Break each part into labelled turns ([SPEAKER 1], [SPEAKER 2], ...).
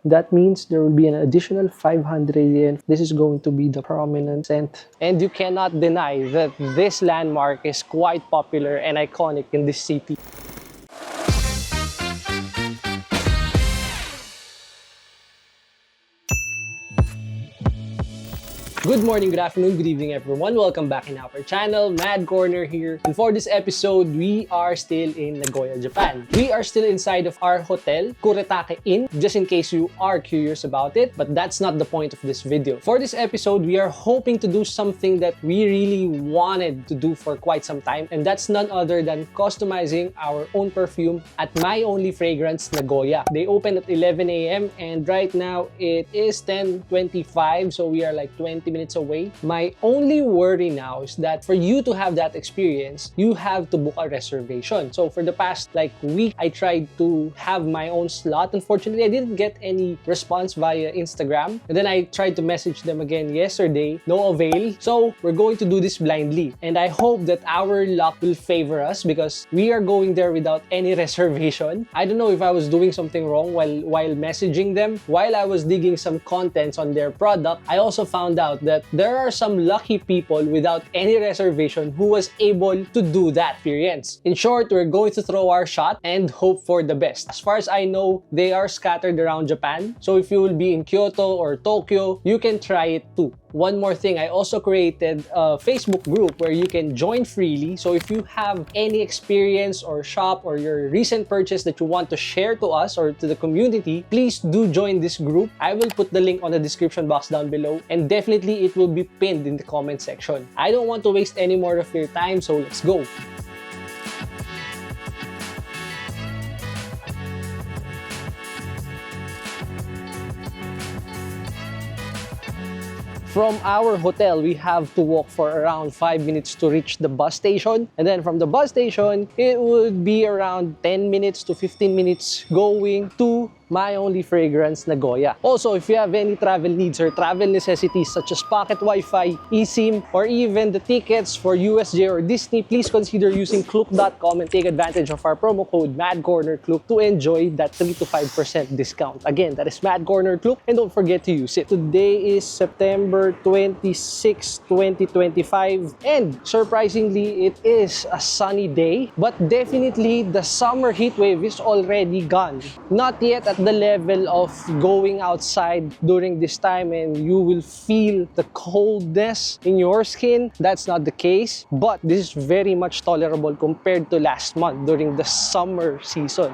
[SPEAKER 1] That means there will be an additional 500 yen. This is going to be the prominent scent. And you cannot deny that this landmark is quite popular and iconic in this city. Good morning, good afternoon, good evening everyone. Welcome back in our channel, Mad Corner here. And for this episode, we are still in Nagoya, Japan. We are still inside of our hotel, Kuretake Inn, just in case you are curious about it. But that's not the point of this video. For this episode, we are hoping to do something that we really wanted to do for quite some time. And that's none other than customizing our own perfume at My Only Fragrance, Nagoya. They open at 11 a.m. and right now it is 10:25, so we are like 20 minutes away. My only worry now is that for you to have that experience, you have to book a reservation. So for the past week, I tried to have my own slot. Unfortunately, I didn't get any response via Instagram. And then I tried to message them again yesterday. No avail. So we're going to do this blindly. And I hope that our luck will favor us because we are going there without any reservation. I don't know if I was doing something wrong while messaging them. While I was digging some contents on their product, I also found out that there are some lucky people without any reservation who was able to do that experience. In short, we're going to throw our shot and hope for the best. As far as I know, they are scattered around Japan. So if you will be in Kyoto or Tokyo, you can try it too. One more thing, I also created a Facebook group where you can join freely. So if you have any experience or shop or your recent purchase that you want to share to us or to the community, please do join this group. I will put the link on the description box down below and definitely it will be pinned in the comment section. I don't want to waste any more of your time, so let's go. From our hotel, we have to walk for around 5 minutes to reach the bus station. And then from the bus station, it would be around 10 minutes to 15 minutes going to My Only Fragrance, Nagoya. Also, if you have any travel needs or travel necessities such as pocket Wi-Fi, eSIM, or even the tickets for USJ or Disney, please consider using Klook.com and take advantage of our promo code MADCORNERKLOOK to enjoy that 3 to 5% discount. Again, that is MADCORNERKLOOK and don't forget to use it. Today is September 26, 2025 and surprisingly, it is a sunny day, but definitely the summer heat wave is already gone. Not yet at the level of going outside during this time and you will feel the coldness in your skin. That's not the case, but this is very much tolerable compared to last month during the summer season.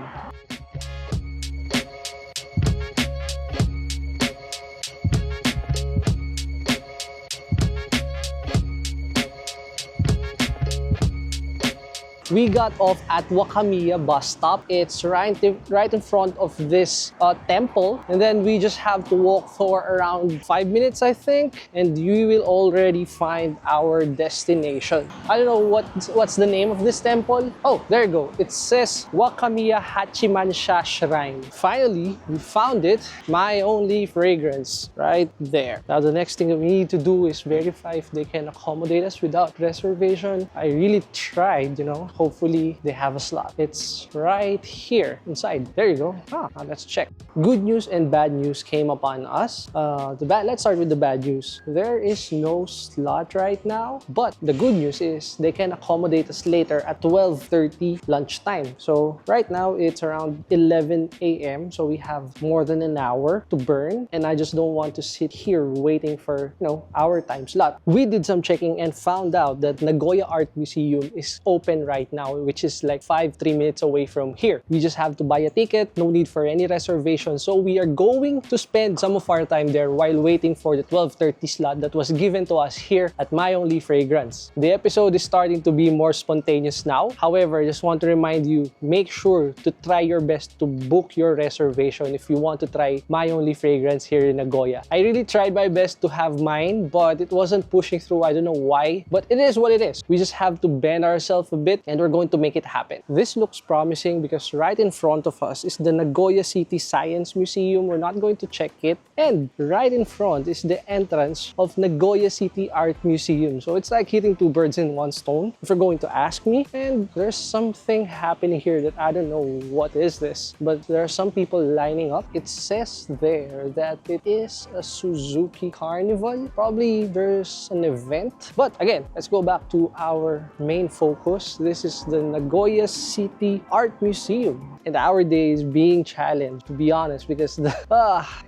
[SPEAKER 1] We got off at Wakamiya bus stop. It's right in front of this temple. And then we just have to walk for around 5 minutes, I think. And you will already find our destination. I don't know what's the name of this temple. Oh, there you go. It says Wakamiya Hachimansha Shrine. Finally, we found it. My Only Fragrance right there. Now, the next thing that we need to do is verify if they can accommodate us without reservation. I really tried, Hopefully, they have a slot. It's right here inside. There you go. Now let's check. Good news and bad news came upon us. Let's start with the bad news. There is no slot right now, but the good news is they can accommodate us later at 12:30 lunchtime. So right now, it's around 11 a.m. So we have more than an hour to burn, and I just don't want to sit here waiting for, our time slot. We did some checking and found out that Nagoya Art Museum is open right now, which is like 3 minutes away from here. We just have to buy a ticket, no need for any reservation. So we are going to spend some of our time there while waiting for the 12:30 slot that was given to us here at My Only Fragrance. The episode is starting to be more spontaneous now. However, I just want to remind you, make sure to try your best to book your reservation if you want to try My Only Fragrance here in Nagoya. I really tried my best to have mine, but it wasn't pushing through. I don't know why, but it is what it is. We just have to bend ourselves a bit and we're going to make it happen. This looks promising because right in front of us is the Nagoya City Science Museum. We're not going to check it. And right in front is the entrance of Nagoya City Art Museum. So it's like hitting two birds in one stone, if you're going to ask me. And there's something happening here that I don't know what is this, but there are some people lining up. It says there that it is a Suzuki Carnival. Probably there's an event. But again, let's go back to our main focus. This is the Nagoya City Art Museum. And our day is being challenged, to be honest, because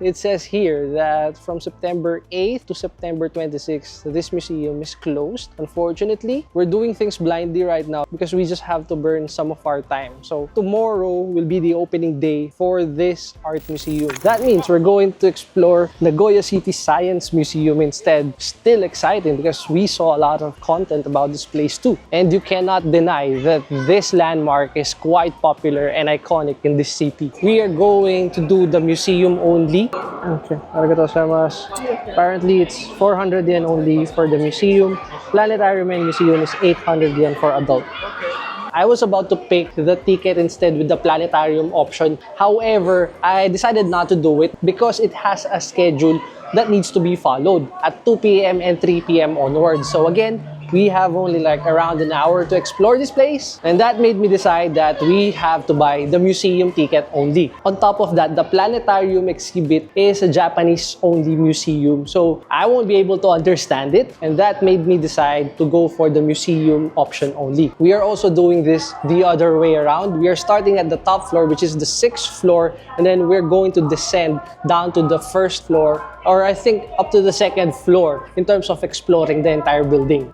[SPEAKER 1] it says here that from September 8th to September 26th, this museum is closed. Unfortunately, we're doing things blindly right now because we just have to burn some of our time. So tomorrow will be the opening day for this art museum. That means we're going to explore Nagoya City Science Museum instead. Still exciting because we saw a lot of content about this place too. And you cannot deny that this landmark is quite popular and iconic in this city. We are going to do the museum only. Okay, arigatou gozaimasu. Apparently, it's 400 yen only for the museum. Planetarium and museum is 800 yen for adult. I was about to pick the ticket instead with the planetarium option. However, I decided not to do it because it has a schedule that needs to be followed at 2 p.m. and 3 p.m. onwards. So again, we have only like around an hour to explore this place, and that made me decide that we have to buy the museum ticket only. On top of that, the planetarium exhibit is a Japanese only museum, so I won't be able to understand it, and that made me decide to go for the museum option only. We are also doing this the other way around. We are starting at the top floor, which is the 6th floor, and then we're going to descend down to the 1st floor, or I think up to the 2nd floor in terms of exploring the entire building.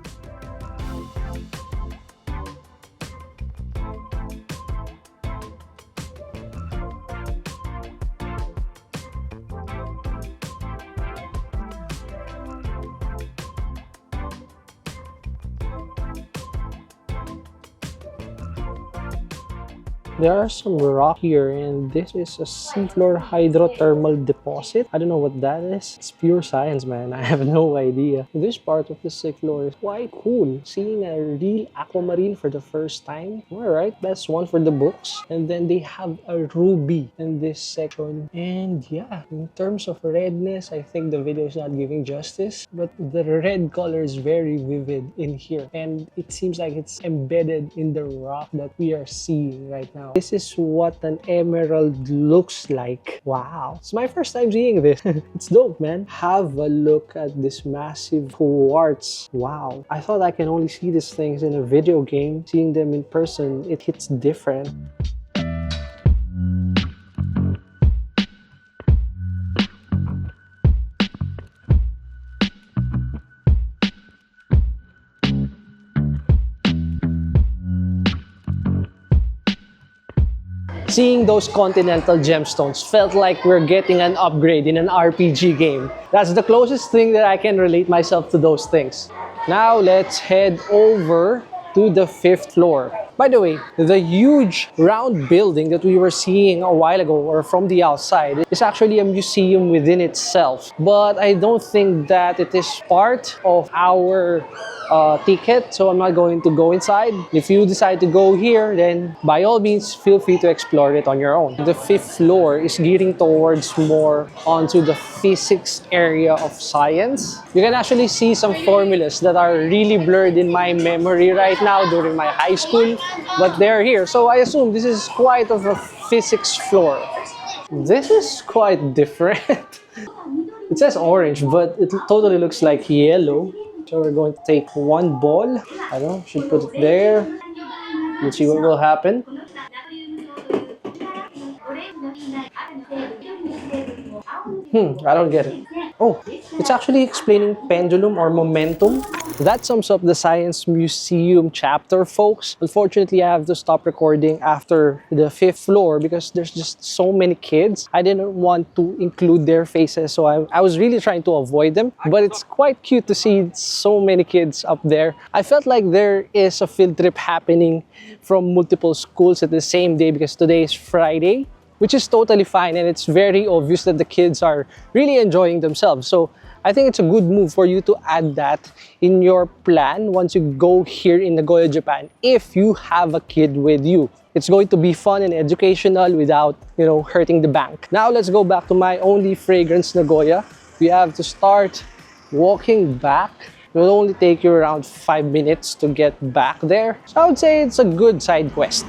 [SPEAKER 1] There are some rock here, and this is a seafloor hydrothermal deposit. I don't know what that is. It's pure science, man. I have no idea. This part of the seafloor is quite cool. Seeing a real aquamarine for the first time. Alright, that's one for the books. And then they have a ruby in this section. And yeah, in terms of redness, I think the video is not giving justice. But the red color is very vivid in here. And it seems like it's embedded in the rock that we are seeing right now. This is what an emerald looks like. Wow. It's my first time seeing this. It's dope, man. Have a look at this massive quartz. Wow. I thought I can only see these things in a video game. Seeing them in person, it hits different. Seeing those continental gemstones felt like we're getting an upgrade in an RPG game. That's the closest thing that I can relate myself to those things. Now let's head over to the 5th floor. By the way, the huge round building that we were seeing a while ago or from the outside is actually a museum within itself. But I don't think that it is part of our ticket, so I'm not going to go inside. If you decide to go here, then by all means, feel free to explore it on your own. The 5th floor is gearing towards more onto the physics area of science. You can actually see some formulas that are really blurred in my memory right now during my high school, but they're here. So I assume this is quite of a physics floor. This is quite different. It says orange, but it totally looks like yellow. So we're going to take one ball. I don't know, should put it there. Let's see what will happen. I don't get it. Oh, it's actually explaining pendulum or momentum. That sums up the Science Museum chapter, folks. Unfortunately, I have to stop recording after the 5th floor because there's just so many kids. I didn't want to include their faces, so I was really trying to avoid them. But it's quite cute to see so many kids up there. I felt like there is a field trip happening from multiple schools at the same day because today is Friday, which is totally fine, and it's very obvious that the kids are really enjoying themselves. So I think it's a good move for you to add that in your plan once you go here in Nagoya, Japan, if you have a kid with you. It's going to be fun and educational without, hurting the bank. Now let's go back to my only fragrance, Nagoya. We have to start walking back. It will only take you around 5 minutes to get back there. So I would say it's a good side quest.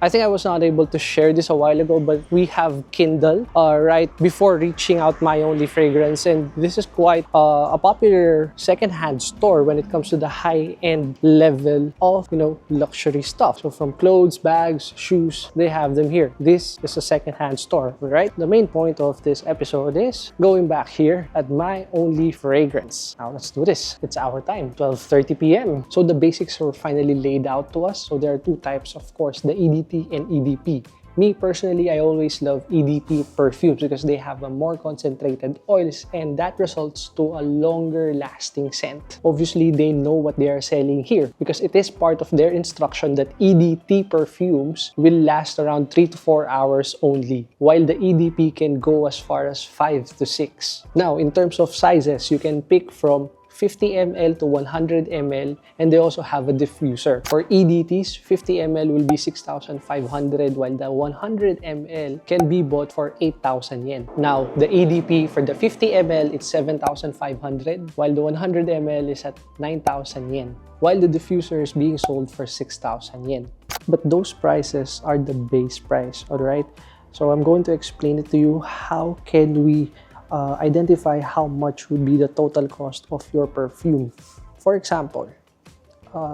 [SPEAKER 1] I think I was not able to share this a while ago, but we have Kindle right before reaching out my only fragrance, and this is quite a popular secondhand store when it comes to the high-end level of luxury stuff. So from clothes, bags, shoes, they have them here. This is a secondhand store, right? The main point of this episode is going back here at my only fragrance. Now let's do this. It's our time, 12:30 p.m. So the basics are finally laid out to us. So there are two types, of course, the EDT and EDP. Me personally, I always love EDP perfumes because they have a more concentrated oils and that results to a longer lasting scent. Obviously, they know what they are selling here because it is part of their instruction that EDT perfumes will last around 3 to 4 hours only, while the EDP can go as far as 5 to 6. Now, in terms of sizes, you can pick from 50 ml to 100 ml, and they also have a diffuser. For EDTs, 50 ml will be 6,500, while the 100 ml can be bought for 8,000 yen. Now, the EDP for the 50 ml is 7,500, while the 100 ml is at 9,000 yen, while the diffuser is being sold for 6,000 yen. But those prices are the base price, alright? So I'm going to explain it to you. How can we identify how much would be the total cost of your perfume? For example,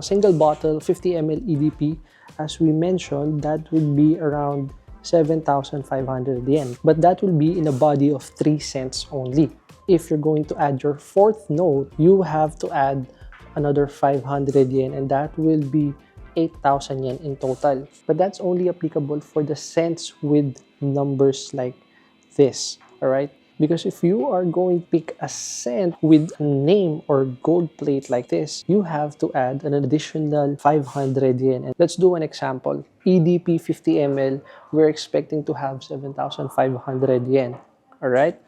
[SPEAKER 1] single bottle 50 ml EDP, as we mentioned, that would be around 7,500 yen, but that will be in a body of 3 cents only. If you're going to add your fourth note, you have to add another 500 yen, and that will be 8,000 yen in total. But that's only applicable for the scents with numbers like this, all right? Because if you are going to pick a scent with a name or gold plate like this, you have to add an additional 500 yen. And let's do an example. EDP 50 ml, we're expecting to have 7,500 yen, all right?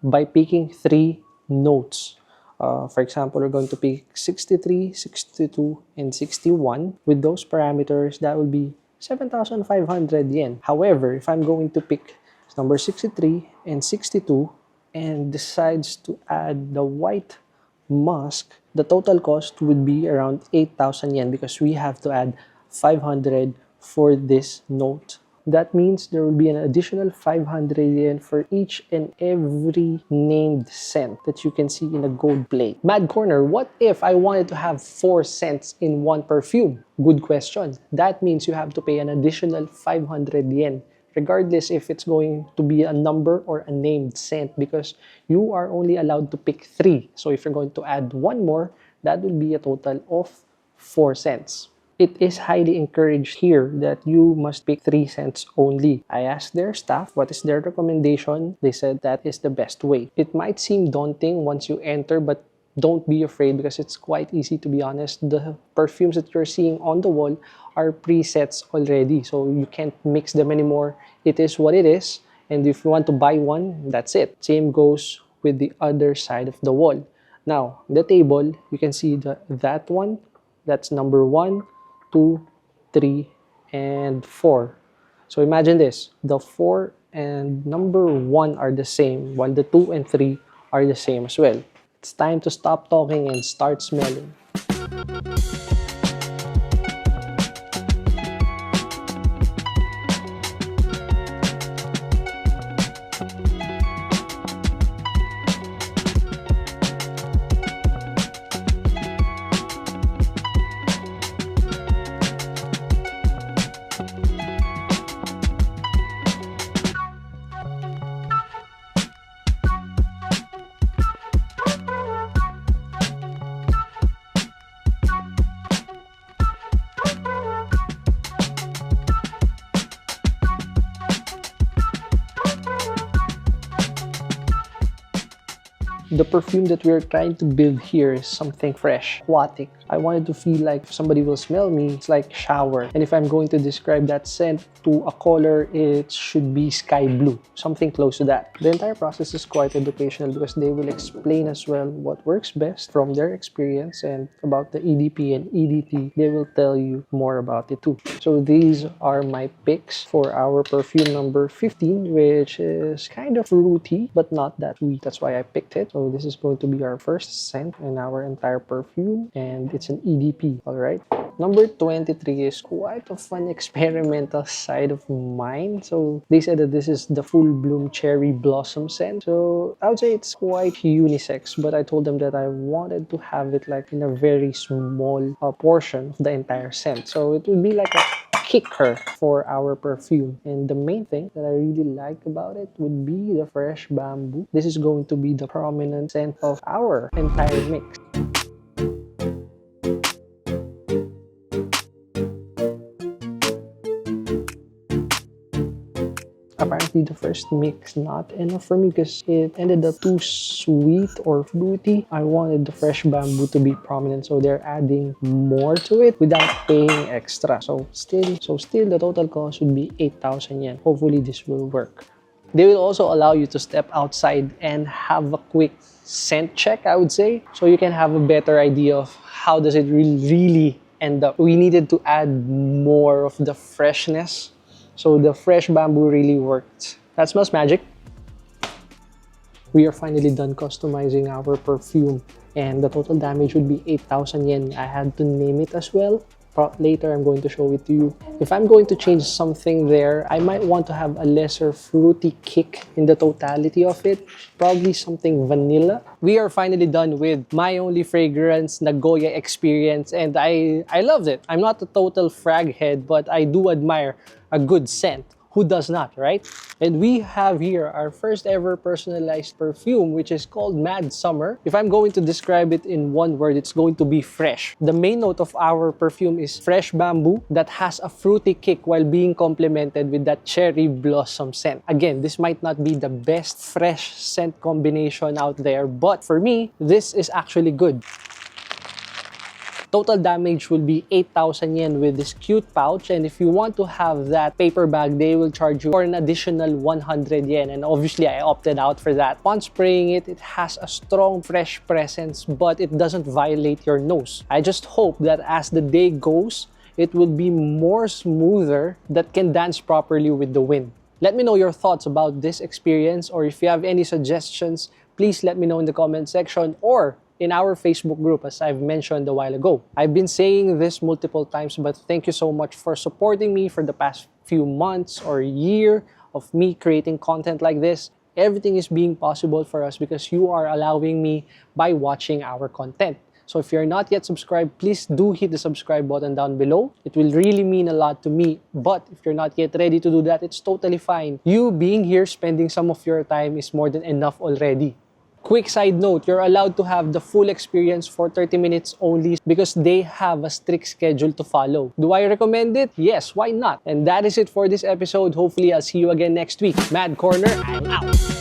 [SPEAKER 1] By picking 3 notes. For example, we're going to pick 63, 62, and 61. With those parameters, that will be 7,500 yen. However, if I'm going to pick number 63 and 62 and decides to add the white musk, the total cost would be around 8,000 yen because we have to add 500 for this note. That means there will be an additional 500 yen for each and every named scent that you can see in a gold plate. Mad Corner, what if I wanted to have 4 scents in one perfume? Good question. That means you have to pay an additional 500 yen. Regardless if it's going to be a number or a named scent, because you are only allowed to pick 3. So if you're going to add 1 more, that will be a total of 4 cents. It is highly encouraged here that you must pick 3 cents only. I asked their staff what is their recommendation. They said that is the best way. It might seem daunting once you enter, but don't be afraid because it's quite easy, to be honest. The perfumes that you're seeing on the wall are presets already, so you can't mix them anymore. It is what it is, and if you want to buy one, that's it. Same goes with the other side of the wall. Now, the table, you can see that one, that's number 1, 2, 3, and 4. So imagine this, the 4 and number 1 are the same, while the 2 and 3 are the same as well. It's time to stop talking and start smelling. The perfume that we're trying to build here is something fresh, aquatic. I wanted to feel like if somebody will smell me, it's like shower. And if I'm going to describe that scent to a color, it should be sky blue, something close to that. The entire process is quite educational because they will explain as well what works best from their experience, and about the EDP and EDT, they will tell you more about it too. So these are my picks for our perfume number 15, which is kind of fruity but not that sweet. That's why I picked it. So this is going to be our first scent in our entire perfume, and it's an EDP. All right. Number 23 is quite a fun experimental side of mine. So they said that this is the full bloom cherry blossom scent. So I would say it's quite unisex, but I told them that I wanted to have it like in a very small portion of the entire scent. So it would be like a kicker for our perfume. And the main thing that I really like about it would be the fresh bamboo. This is going to be the prominent scent of our entire mix. Apparently, the first mix not enough for me because it ended up too sweet or fruity. I wanted the fresh bamboo to be prominent, so they're adding more to it without paying extra. So still the total cost would be 8,000 yen. Hopefully, this will work. They will also allow you to step outside and have a quick scent check, I would say, so you can have a better idea of how does it really end up. We needed to add more of the freshness. So the fresh bamboo really worked. That smells magic. We are finally done customizing our perfume, and the total damage would be 8,000 yen. I had to name it as well. Later, I'm going to show it to you. If I'm going to change something there, I might want to have a lesser fruity kick in the totality of it. Probably something vanilla. We are finally done with my only fragrance, Nagoya experience, and I loved it. I'm not a total frag head, but I do admire a good scent. Who does not, right? And we have here our first ever personalized perfume, which is called Mad Summer. If I'm going to describe it in one word, it's going to be fresh. The main note of our perfume is fresh bamboo that has a fruity kick while being complemented with that cherry blossom scent. Again, this might not be the best fresh scent combination out there, but for me, this is actually good. Total damage will be 8,000 yen with this cute pouch, and if you want to have that paper bag, they will charge you for an additional 100 yen, and obviously I opted out for that. Upon spraying it, it has a strong fresh presence, but it doesn't violate your nose. I just hope that as the day goes, it will be more smoother that can dance properly with the wind. Let me know your thoughts about this experience, or if you have any suggestions, please let me know in the comment section or in our Facebook group, as I've mentioned a while ago. I've been saying this multiple times, but thank you so much for supporting me for the past few months or year of me creating content like this. Everything is being possible for us because you are allowing me by watching our content. So if you're not yet subscribed, please do hit the subscribe button down below. It will really mean a lot to me. But if you're not yet ready to do that, it's totally fine. You being here, spending some of your time is more than enough already. Quick side note, you're allowed to have the full experience for 30 minutes only because they have a strict schedule to follow. Do I recommend it? Yes, why not? And that is it for this episode. Hopefully, I'll see you again next week. Mad Corner, I'm out.